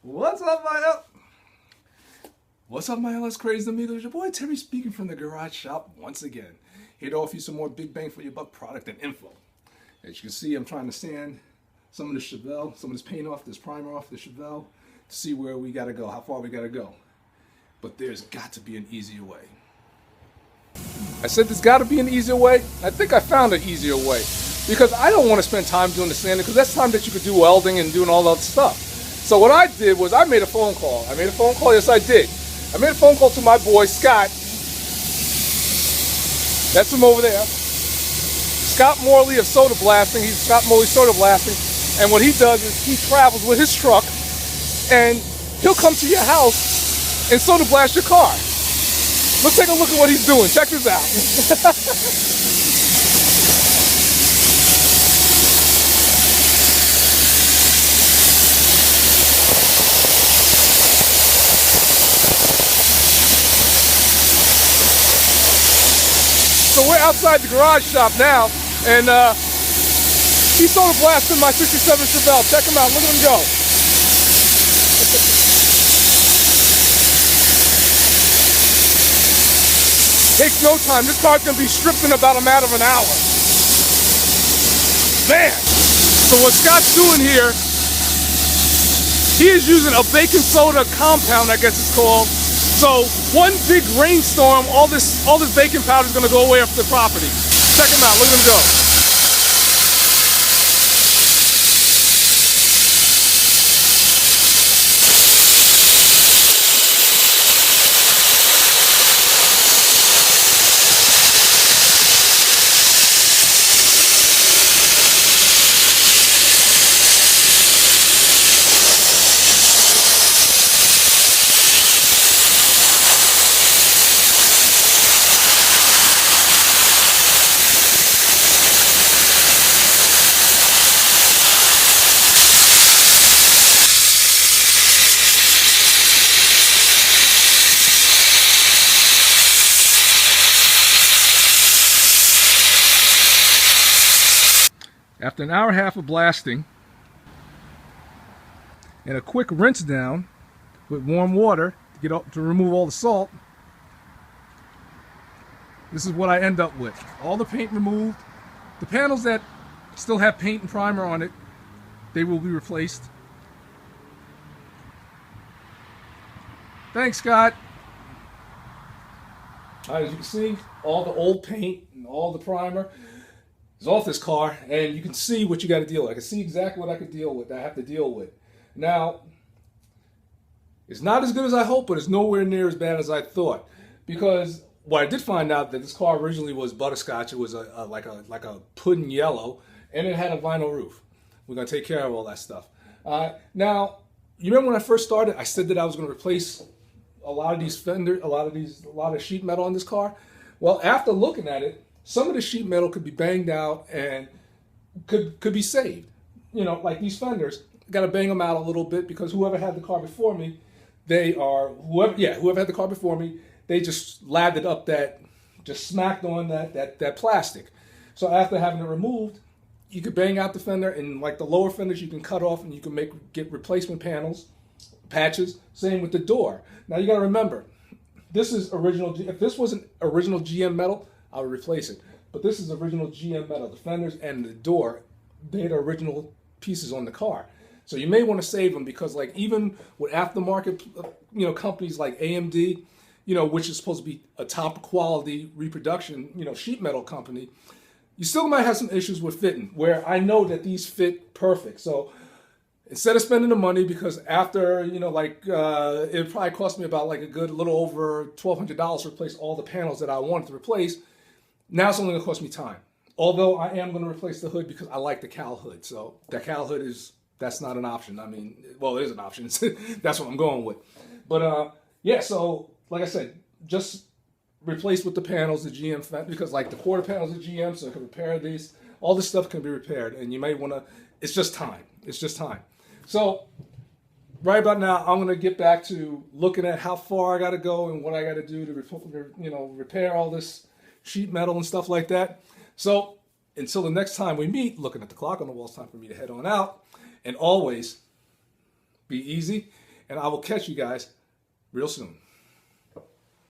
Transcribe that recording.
What's up, my LS crazy amigos? Your boy Terry speaking from the garage shop once again. Here to offer you some more big bang for your buck product and info. As you can see, I'm trying to sand some of the Chevelle, some of this paint off, this primer off the Chevelle, to see where we gotta go, how far we gotta go. But there's got to be an easier way. I said there's got to be an easier way. I think I found an easier way. Because I don't want to spend time doing the sanding, because that's time that you could do welding and doing all that stuff. So what I did was I made a phone call. Yes I did. I made a phone call to my boy Scott. That's him over there. Scott Morley of Soda Blasting. He's Scott Morley Soda Blasting. And what he does is he travels with his truck and he'll come to your house and soda blast your car. Let's take a look at what he's doing. Check this out. So we're outside the garage shop now, and he's soda blasting my 67 Chevelle. Check him out. Look at him go. Takes no time. This car's going to be stripped in about a matter of an hour. Man. So what Scott's doing here, he is using a baking soda compound, I guess it's called. So one big rainstorm, all this baking powder is going to go away off the property. Check him out. Look at him go. After an hour and a half of blasting and a quick rinse down with warm water to remove all the salt, this is what I end up with. All the paint removed. The panels that still have paint and primer on it, they will be replaced. Thanks, Scott. All right, as you can see, all the old paint and all the primer is off this car, and you can see what you got to deal with. I can see exactly what I could deal with, I have to deal with. Now, it's not as good as I hoped, but it's nowhere near as bad as I thought. Because what I did find out that this car originally was butterscotch. It was like a pudding yellow, and it had a vinyl roof. We're gonna take care of all that stuff. Now, you remember when I first started, I said that I was gonna replace a lot of these fenders, a lot of sheet metal on this car. Well, after looking at it, some of the sheet metal could be banged out and could be saved. You know, like these fenders, got to bang them out a little bit because whoever had the car before me, whoever had the car before me, they just lathered up just smacked on that plastic. So after having it removed, you could bang out the fender, and like the lower fenders you can cut off and you can get replacement panels, patches. Same with the door. Now you got to remember, this is original. If this wasn't original GM metal, I would replace it. But this is original GM metal. The fenders and the door, they had original pieces on the car. So you may want to save them, because like even with aftermarket, companies like AMD, which is supposed to be a top quality reproduction, sheet metal company, you still might have some issues with fitting, where I know that these fit perfect. So instead of spending the money, because after, it probably cost me about like a little over $1,200 to replace all the panels that I wanted to replace. Now it's only going to cost me time. Although I am going to replace the hood because I like the cowl hood. So the cowl hood that's not an option. I mean, well, it is an option. That's what I'm going with. But so like I said, just replace with the panels, the GM, because like the quarter panels of GM, so I can repair these. All this stuff can be repaired, and you may want to, it's just time. So right about now, I'm going to get back to looking at how far I got to go and what I got to do to repair all this sheet metal and stuff like that. So until the next time we meet, looking at the clock on the wall, it's time for me to head on out. And always be easy and I will catch you guys real soon.